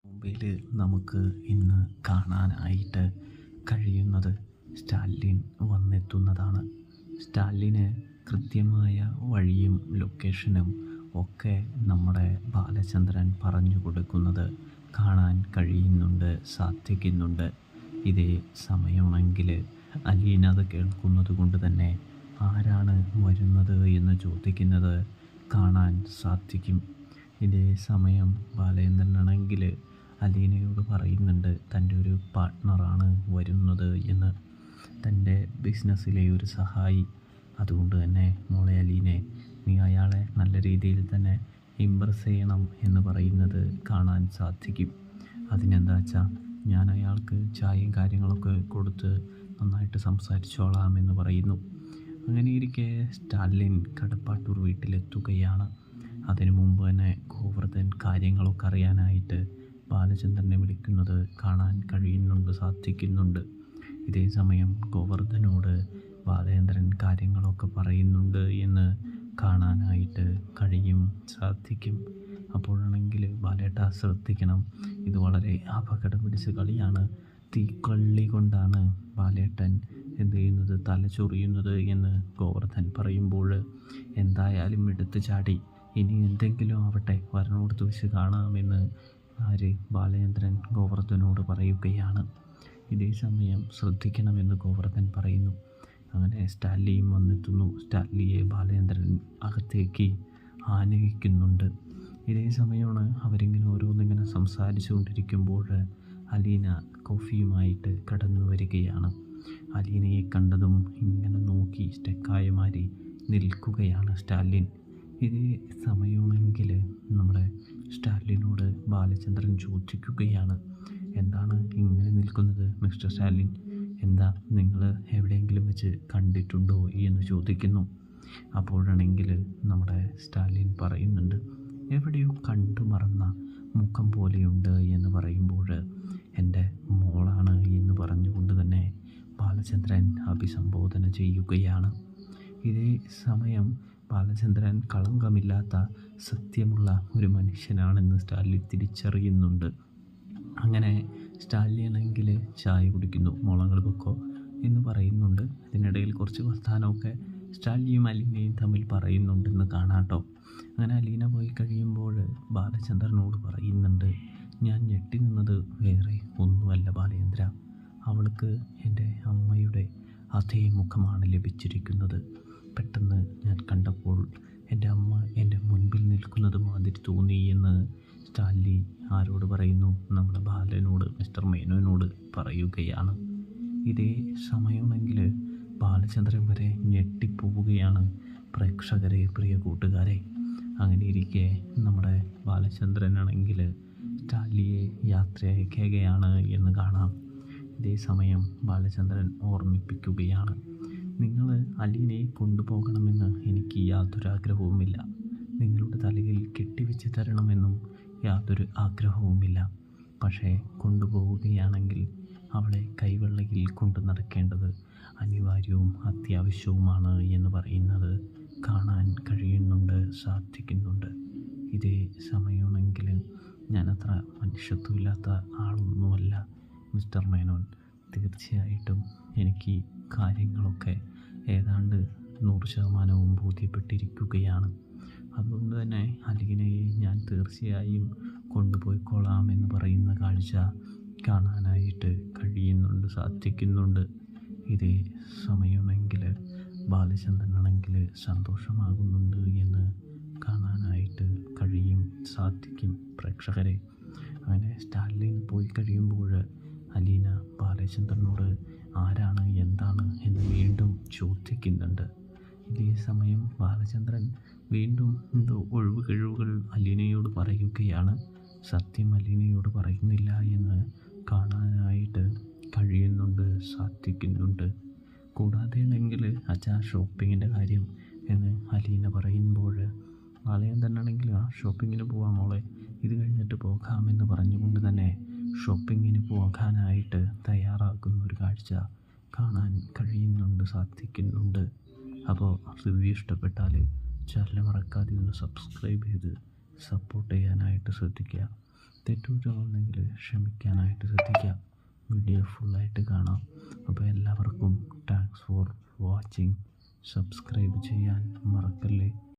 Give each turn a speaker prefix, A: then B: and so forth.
A: മുമ്പിൽ നമുക്ക് ഇന്ന് കാണാനായിട്ട് കഴിയുന്നത് സ്റ്റാലിൻ വന്നെത്തുന്നതാണ്. സ്റ്റാലിന് കൃത്യമായ വഴിയും ലൊക്കേഷനും ഒക്കെ നമ്മുടെ ബാലചന്ദ്രൻ പറഞ്ഞു കൊടുക്കുന്നത് കാണാൻ കഴിയുന്നുണ്ട്, സാധിക്കുന്നുണ്ട്. ഇതേ സമയമാണെങ്കിൽ അലീന അത് കേൾക്കുന്നത് കൊണ്ട് തന്നെ ആരാണ് വരുന്നത് എന്ന് ചോദിക്കുന്നത് കാണാൻ സാധിക്കും. ഇതേ സമയം ബാലേന്ദ്രനാണെങ്കിൽ അലീനയോട് പറയുന്നുണ്ട് തൻ്റെ ഒരു പാർട്ട്ണറാണ് വരുന്നത് എന്ന്, തൻ്റെ ബിസിനസ്സിലെ ഒരു സഹായി. അതുകൊണ്ട് തന്നെ മോളെ അലീനെ, നീ അയാളെ നല്ല രീതിയിൽ തന്നെ ഇമ്പ്രസ് ചെയ്യണം എന്ന് പറയുന്നത് കാണാൻ സാധിക്കും. അതിനെന്താ വെച്ചാൽ ഞാൻ അയാൾക്ക് ചായയും കാര്യങ്ങളൊക്കെ കൊടുത്ത് നന്നായിട്ട് സംസാരിച്ചോളാം എന്ന് പറയുന്നു. അങ്ങനെ ഇരിക്കെ സ്റ്റാലിൻ കടപ്പാട്ടൂർ വീട്ടിലെത്തുകയാണ്. അതിനു മുമ്പ് തന്നെ ഗോവർദ്ധൻ കാര്യങ്ങളൊക്കെ അറിയാനായിട്ട് ബാലചന്ദ്രനെ വിളിക്കുന്നത് കാണാൻ കഴിയുന്നുണ്ട്, സാധിക്കുന്നുണ്ട്. ഇതേ സമയം ഗോവർദ്ധനോട് ബാലേന്ദ്രൻ കാര്യങ്ങളൊക്കെ പറയുന്നുണ്ട് എന്ന് കാണാനായിട്ട് കഴിയും, സാധിക്കും. അപ്പോഴാണെങ്കിൽ ബാലേട്ട ശ്രദ്ധിക്കണം, ഇത് വളരെ അപകടം പിടിച്ച കളിയാണ്. തീക്കൊള്ളി കൊണ്ടാണ് ബാലേട്ടൻ എന്ത് ചെയ്യുന്നത്, തലചൊറിയുന്നത് എന്ന് ഗോവർദ്ധൻ പറയുമ്പോൾ എന്തായാലും എടുത്തു ചാടി ഇനി എന്തെങ്കിലും ആവട്ടെ വരനോടത്ത് വെച്ച് കാണാമെന്ന് ബാലേന്ദ്രൻ ഗോവർദ്ധനോട് പറയുകയാണ്. ഇതേ സമയം ശ്രദ്ധിക്കണമെന്ന് ഗോവർദ്ധൻ പറയുന്നു. അങ്ങനെ സ്റ്റാലിയും വന്നെത്തുന്നു. സ്റ്റാലിയെ ബാലേന്ദ്രൻ അകത്തേക്ക് ആനയിക്കുന്നുണ്ട്. ഇതേ സമയമാണ് അവരിങ്ങനെ ഓരോന്നിങ്ങനെ സംസാരിച്ചു കൊണ്ടിരിക്കുമ്പോൾ അലീന കോഫിയുമായിട്ട് കടന്നു വരികയാണ്. അലീനയെ കണ്ടതും ഇങ്ങനെ നോക്കി സ്റ്റക്കായ മാതിരി നിൽക്കുകയാണ് സ്റ്റാലിൻ. ഇതേ സമയമാണെങ്കിൽ നമ്മുടെ സ്റ്റാലിനോട് ബാലചന്ദ്രൻ ചോദിക്കുകയാണ്, എന്താണ് ഇങ്ങനെ നിൽക്കുന്നത് മിസ്റ്റർ സ്റ്റാലിൻ, എന്താ നിങ്ങൾ എവിടെയെങ്കിലും വെച്ച് കണ്ടിട്ടുണ്ടോ എന്ന് ചോദിക്കുന്നു. അപ്പോഴാണെങ്കിൽ നമ്മുടെ സ്റ്റാലിൻ പറയുന്നുണ്ട്, എവിടെയോ കണ്ടു മറന്ന മുഖം പോലെയുണ്ട് എന്ന് പറയുമ്പോൾ എൻ്റെ മോളാണ് എന്ന് പറഞ്ഞുകൊണ്ട് തന്നെ ബാലചന്ദ്രൻ അഭിസംബോധന ചെയ്യുകയാണ്. ഇതേ സമയം ബാലചന്ദ്രൻ കളങ്കമില്ലാത്ത സത്യമുള്ള ഒരു മനുഷ്യനാണെന്ന് സ്റ്റാലിൻ തിരിച്ചറിയുന്നുണ്ട്. അങ്ങനെ സ്റ്റാലിനാണെങ്കിൽ ചായ കുടിക്കുന്നു. മുളങ്ങൾ പൊക്കോ എന്ന് പറയുന്നുണ്ട്. അതിനിടയിൽ കുറച്ച് വർത്തമാനമൊക്കെ സ്റ്റാലിയും അലീനയും തമ്മിൽ പറയുന്നുണ്ടെന്ന് കാണാട്ടോ. അങ്ങനെ അലീന പോയി കഴിയുമ്പോൾ ബാലചന്ദ്രനോട് പറയുന്നുണ്ട്, ഞാൻ ഞെട്ടി നിന്നത് വേറെ ഒന്നുമല്ല ബാലേന്ദ്ര, അവൾക്ക് എൻ്റെ അമ്മയുടെ അതേ മുഖമാണ് ലഭിച്ചിരിക്കുന്നത്. പെട്ടെന്ന് ഞാൻ കണ്ടപ്പോൾ എൻ്റെ അമ്മ എൻ്റെ മുൻപിൽ നിൽക്കുന്നത് മാതിരി തോന്നി എന്ന് സ്റ്റാലി ആരോട് പറയുന്നു, നമ്മുടെ ബാലനോട്, മിസ്റ്റർ മേനോനോട് പറയുകയാണ്. ഇതേ സമയമാണെങ്കിൽ ബാലചന്ദ്രൻ വരെ ഞെട്ടിപ്പോവുകയാണ്. പ്രേക്ഷകരെ, പ്രിയ കൂട്ടുകാരെ, അങ്ങനെ ഇരിക്കെ നമ്മുടെ ബാലചന്ദ്രനാണെങ്കിൽ സ്റ്റാലിയെ യാത്ര അയക്കുകയാണ് എന്ന് കാണാം. ഇതേ സമയം ബാലചന്ദ്രൻ ഓർമ്മിപ്പിക്കുകയാണ്, നിങ്ങൾ അലീനയെ കൊണ്ടുപോകണമെന്ന് എനിക്ക് യാതൊരു ആഗ്രഹവുമില്ല, നിങ്ങളുടെ തലയിൽ കെട്ടിവെച്ച് തരണമെന്നും യാതൊരു ആഗ്രഹവുമില്ല. പക്ഷേ കൊണ്ടുപോവുകയാണെങ്കിൽ അവളെ കൈവെള്ളയിൽ കൊണ്ടു നടക്കേണ്ടത് അനിവാര്യവും അത്യാവശ്യവുമാണ് എന്ന് പറയുന്നത് കാണാൻ കഴിയുന്നുണ്ട്, സാധിക്കുന്നുണ്ട്. ഇതേ സമയമാണെങ്കിൽ ഞാനത്ര മനുഷ്യത്വമില്ലാത്ത ആളൊന്നുമല്ല മിസ്റ്റർ മേനോൻ. തീർച്ചയായിട്ടും എനിക്ക് കാര്യങ്ങളൊക്കെ ഏതാണ്ട് 100% ബോധ്യപ്പെട്ടിരിക്കുകയാണ്. അതുകൊണ്ട് തന്നെ അലീനയെ ഞാൻ തീർച്ചയായും കൊണ്ടുപോയിക്കോളാം എന്ന് പറയുന്ന കാഴ്ച കാണാനായിട്ട് കഴിയുന്നുണ്ട്, സാധിക്കുന്നുണ്ട്. ഇതേ സമയമാണെങ്കിൽ ബാലചന്ദ്രനാണെങ്കിൽ സന്തോഷമാകുന്നുണ്ട് എന്ന് കാണാനായിട്ട് കഴിയും, സാധിക്കും പ്രേക്ഷകരെ. അങ്ങനെ സ്റ്റാലിൻ പോയി കഴിയുമ്പോൾ അലീന ബാലചന്ദ്രനോട് ആരാണ്, എന്താണ് എന്ന് വീണ്ടും ചോദിക്കുന്നുണ്ട്. ഇതേ സമയം ബാലചന്ദ്രൻ വീണ്ടും എന്തോ ഒഴിവ് കഴിവുകൾ അലീനയോട് പറയുകയാണ്. സത്യം അലീനയോട് പറയുന്നില്ല എന്ന് കാണാനായിട്ട് കഴിയുന്നുണ്ട്, സാധിക്കുന്നുണ്ട്. കൂടാതെ ആണെങ്കിൽ അച്ഛാ ഷോപ്പിങ്ങിൻ്റെ കാര്യം എന്ന് അലീന പറയുമ്പോൾ ബാലചന്ദ്രനാണെങ്കിൽ ആ ഷോപ്പിങ്ങിന് പോകാം മോളെ, ഇത് കഴിഞ്ഞിട്ട് പോകാമെന്ന് പറഞ്ഞുകൊണ്ട് തന്നെ ഷോപ്പിങ്ങിന് പോകാനായിട്ട് തയ്യാറാക്കുന്ന ഒരു കാഴ്ച കാണാൻ കഴിയുന്നുണ്ട്, സാധിക്കുന്നുണ്ട്. അപ്പോൾ റിവ്യൂ ഇഷ്ടപ്പെട്ടാൽ ചാനൽ മറക്കാതെ ഒന്ന് സബ്സ്ക്രൈബ് ചെയ്ത് സപ്പോർട്ട് ചെയ്യാനായിട്ട് ശ്രദ്ധിക്കുക. തെറ്റുകുറ്റങ്ങളുണ്ടെങ്കിൽ ക്ഷമിക്കാനായിട്ട് ശ്രദ്ധിക്കുക. വീഡിയോ ഫുള്ളായിട്ട് കാണാം. അപ്പോൾ എല്ലാവർക്കും താങ്ക്സ് ഫോർ വാച്ചിങ്. സബ്സ്ക്രൈബ് ചെയ്യാൻ മറക്കല്ലേ.